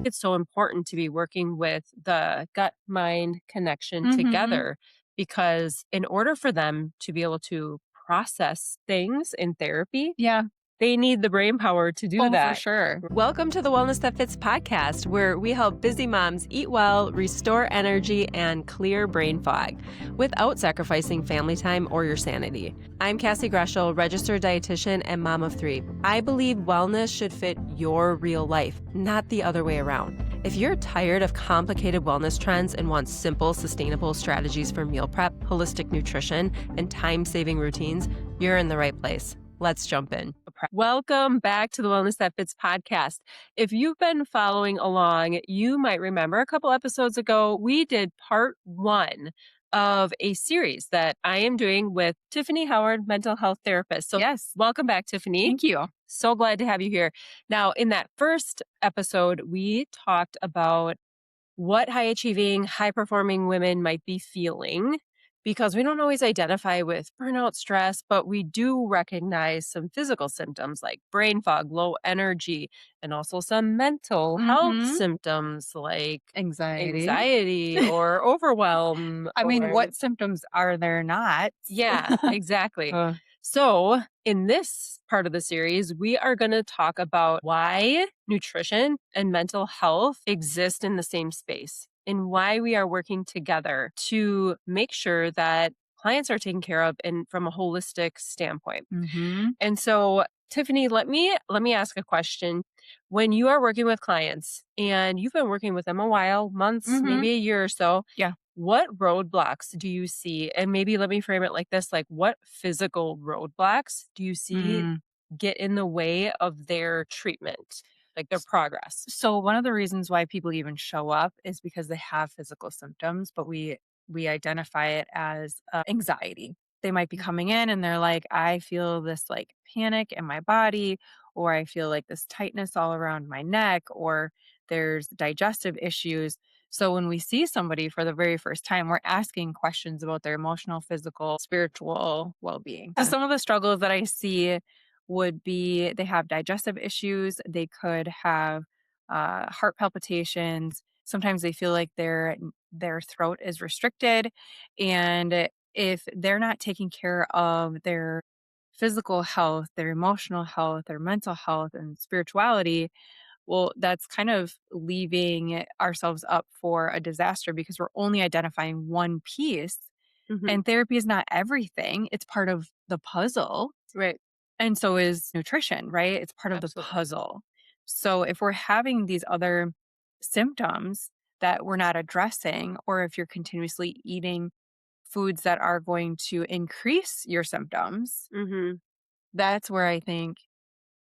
It's so important to be working with the gut-mind connection Mhm. together because in order for them to be able to process things in therapy, Yeah. they need the brain power to do Oh, for that. sure. Welcome to the Wellness That Fits podcast, where we help busy moms eat well, restore energy, and clear brain fog without sacrificing family time or your sanity. I'm Cassie Groeschl, registered dietitian and mom of 3. I believe wellness should fit your real life, not the other way around. If you're tired of complicated wellness trends and want simple, sustainable strategies for meal prep, holistic nutrition, and time-saving routines, you're in the right place. Let's jump in. Welcome back to the Wellness That Fits podcast. If you've been following along, you might remember a couple episodes ago, we did part 1 of a series that I am doing with Tiffany Howard, mental health therapist. So Yes. welcome back, Tiffany. Thank you. So glad to have you here. Now, in that first episode, we talked about what high achieving, high performing women might be feeling because we don't always identify with burnout stress, but we do recognize some physical symptoms like brain fog, low energy, and also some mental health Mhm. symptoms like Anxiety. anxiety or overwhelm I mean, or what symptoms are there not? yeah, exactly. Uh, So, in this part of the series, we are going to talk about why nutrition and mental health exist in the same space and why we are working together to make sure that clients are taken care of and from a holistic standpoint. mhm. And so, Tiffany, let me ask a question. When you are working with clients and you've been working with them a while, months, Mhm. maybe a year or so, Yeah. what roadblocks do you see? And maybe let me frame it like this, like what physical roadblocks do you see Mm. get in the way of their treatment, like their S progress? So one of the reasons why people even show up is because they have physical symptoms, but we identify it as, anxiety. They might be coming in and they're like, "I feel this, like, panic in my body," or, "I feel like this tightness all around my neck," or, "There's digestive issues." So when we see somebody for the very first time, we're asking questions about their emotional, physical, spiritual well-being. So Yeah. some of the struggles that I see would be they have digestive issues, they could have, heart palpitations, sometimes they feel like their throat is restricted, and if they're not taking care of their physical health, their emotional health, their mental health, and spirituality, well, that's kind of leaving ourselves up for a disaster because we're only identifying one piece, Hmm. and therapy is not everything, it's part of the puzzle. Right. And so is nutrition, right? It's part of the Absolutely. puzzle. So if we're having these other symptoms that we're not addressing, or if you're continuously eating foods that are going to increase your symptoms, Hmm. that's where I think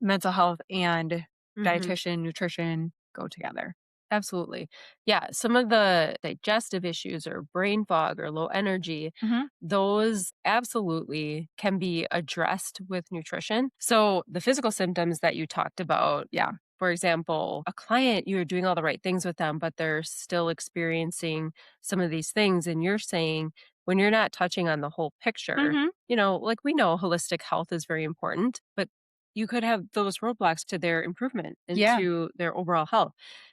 mental health and Hmm. dietitian, nutrition go together. Absolutely. Yeah. Some of the digestive issues or brain fog or low energy, Hmm. those absolutely can be addressed with nutrition. So the physical symptoms that you talked about, Yeah. for example, a client, you're doing all the right things with them, but they're still experiencing some of these things. And you're saying, when you're not touching on the whole picture, Hmm. like we know holistic health is very important, but you could have those roadblocks to their improvement and Yeah. to their overall health.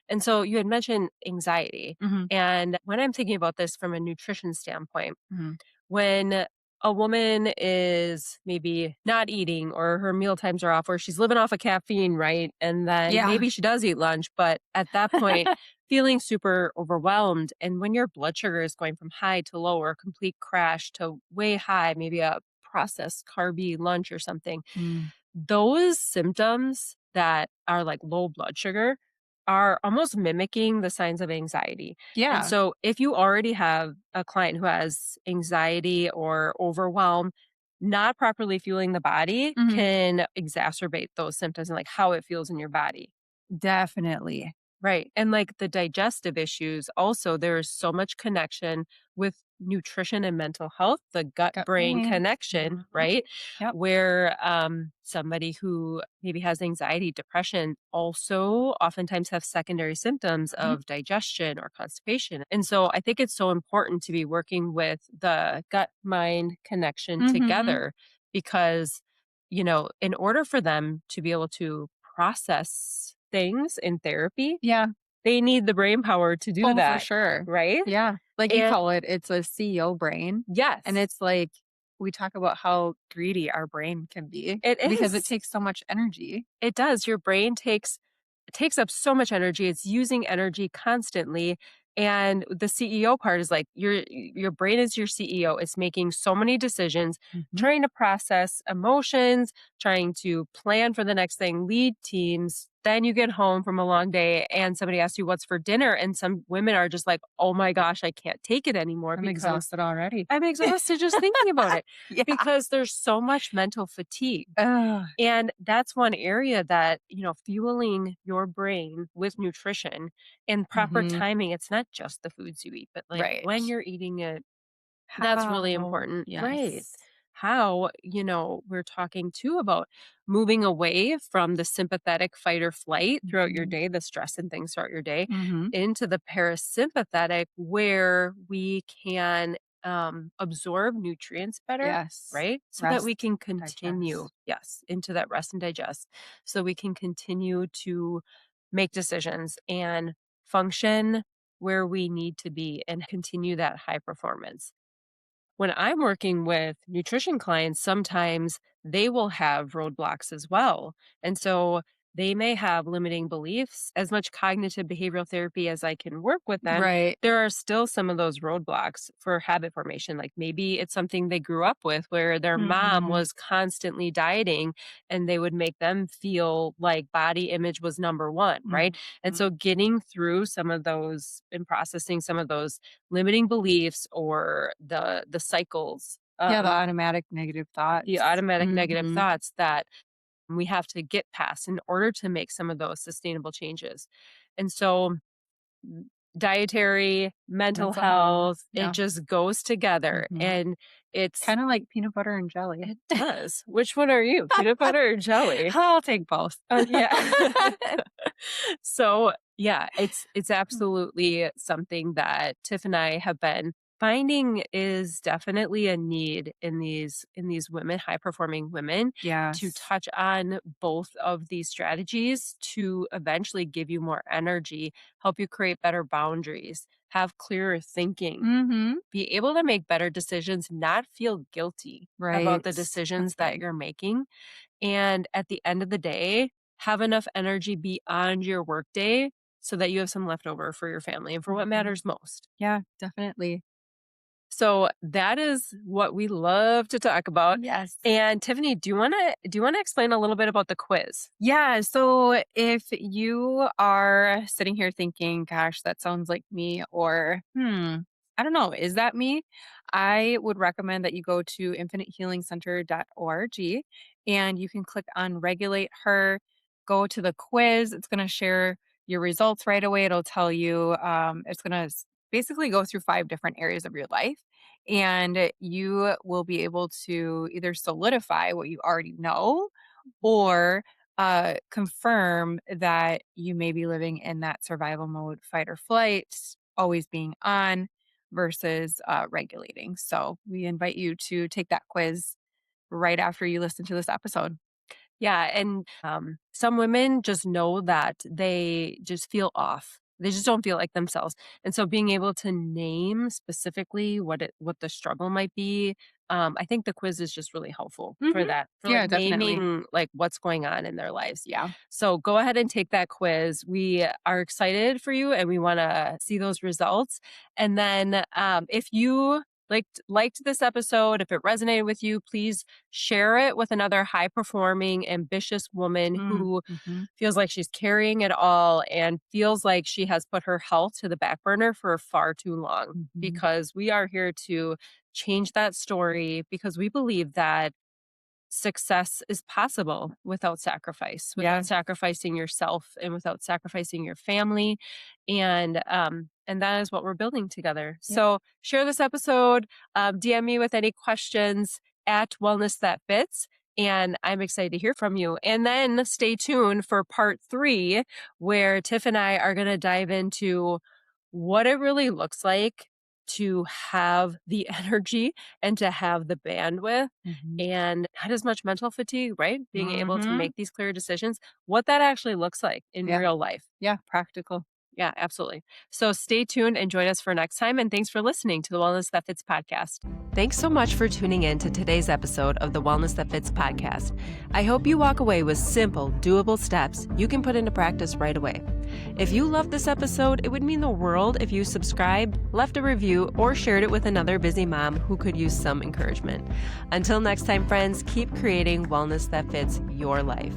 And so you had mentioned anxiety. Hmm. And when I'm thinking about this from a nutrition standpoint, Hmm. when a woman is maybe not eating or her meal times are off or she's living off of caffeine, right? And then Yeah. maybe she does eat lunch, but at that point, feeling super overwhelmed. And when your blood sugar is going from high to low or a complete crash to way high, maybe a processed carby lunch or something, Mm. those symptoms that are like low blood sugar are almost mimicking the signs of anxiety. And Yeah. so if you already have a client who has anxiety or overwhelm, not properly fueling the body Hmm. can exacerbate those symptoms and like how it feels in your body. Definitely. Right. And like the digestive issues, also, there's so much connection with nutrition and mental health, the gut Gut brain brain. connection, Mhm. right? Yep. Where somebody who maybe has anxiety, depression also oftentimes have secondary symptoms Mhm. of digestion or constipation. And so I think it's so important to be working with the gut mind connection Mhm. together because, in order for them to be able to process things in therapy, Yeah. they need the brain power to do Oh, for that, sure. right? Yeah. Like you And call it, it's a CEO brain. And yes, it's like we talk about how greedy our brain can be it because it is. takes so much energy. It does. Your brain takes up so much energy. It's using energy constantly. And the CEO part is like your brain is your CEO. It's making so many decisions, Mhm. trying to process emotions, trying to plan for the next thing, lead teams. Then you get home from a long day and somebody asks you what's for dinner. And some women are just like, oh my gosh, I can't take it anymore I'm because exhausted already. I'm exhausted just thinking about it Yeah. because there's so much mental fatigue. Ugh. And that's one area that, fueling your brain with nutrition and proper Mhm. timing, it's not just the foods you eat, but like when Right. you're eating it, that's really How? important. Right. Yes. How, we're talking too about moving away from the sympathetic fight or flight throughout your Mhm. day, the stress and things throughout your day, Mhm. into the parasympathetic where we can absorb nutrients better, Yes. right? So that we Rest, can continue, digest. yes, into that rest and digest. So we can continue to make decisions and function where we need to be and continue that high performance. When I'm working with nutrition clients, sometimes they will have roadblocks as well. And so they may have limiting beliefs. As much cognitive behavioral therapy as I can work with them, Right. there are still some of those roadblocks for habit formation. Like maybe it's something they grew up with where their mom Mhm. was constantly dieting and they would make them feel like body image was number one, right? And Mhm. so getting through some of those and processing some of those limiting beliefs or the cycles, Yeah, the automatic negative the thoughts. automatic negative Mhm. thoughts that we have to get past in order to make some of those sustainable changes. And so m- dietary, mental Mental health. health, it Yeah. just goes together Mhm. and it's Kinda like peanut butter and jelly. it does. Which one are you? Peanut butter or jelly? I'll take both. Yeah. So, yeah, it's absolutely something that Tiff and I have been finding is definitely a need in these women, high performing women, to Yes. touch on both of these strategies to eventually give you more energy, help you create better boundaries, have clearer thinking, Mhm. be able to make better decisions, not feel guilty about Right. the That's decisions that big. you're making, and at the end of the day, have enough energy beyond your workday so that you have some leftover for your family and for what Mhm. matters most. Yeah, definitely. So that is what we love to talk about. Yes. And Tiffany, do you want to explain a little bit about the quiz? Yeah. So if you are sitting here thinking, gosh, that sounds like me, or I don't know, is that me? I would recommend that you go to infinitehealingcenter.org and you can click on regulate her, go to the quiz. It's going to share your results right away. It'll tell you, it's going to basically go through 5 different areas of your life. And you will be able to either solidify what you already know or confirm that you may be living in that survival mode, fight or flight, always being on versus regulating. So we invite you to take that quiz right after you listen to this episode. Yeah, and some women just know that they just feel off. They just don't feel like themselves. And so being able to name specifically what the struggle might be, I think the quiz is just really helpful for Hmm. that, for like Yeah, definitely. naming like what's going on in their lives. Yeah. So go ahead and take that quiz. We are excited for you and we want to see those results. And then if you liked this episode, if it resonated with you, please share it with another high performing, ambitious woman who Mm-hmm. feels like she's carrying it all and feels like she has put her health to the back burner for far too long. Hmm. Because we are here to change that story because we believe that success is possible without Yes. sacrificing yourself and without sacrificing your family, and that is what we're building together. Yep. So share this episode, DM me with any questions at Wellness That Fits, and I'm excited to hear from you. And then stay tuned for part 3, where Tiff and I are going to dive into what it really looks like to have the energy and to have the bandwidth Hmm. and not as much mental fatigue, right? Being able to Hmm. make these clear decisions, what that actually looks like in Yeah. real life. Yeah. Practical. Yeah, absolutely. So stay tuned and join us for next time. And thanks for listening to the Wellness That Fits podcast. Thanks so much for tuning in to today's episode of the Wellness That Fits podcast. I hope you walk away with simple, doable steps you can put into practice right away. If you loved this episode, it would mean the world if you subscribed, left a review, or shared it with another busy mom who could use some encouragement. Until next time, friends, keep creating wellness that fits your life.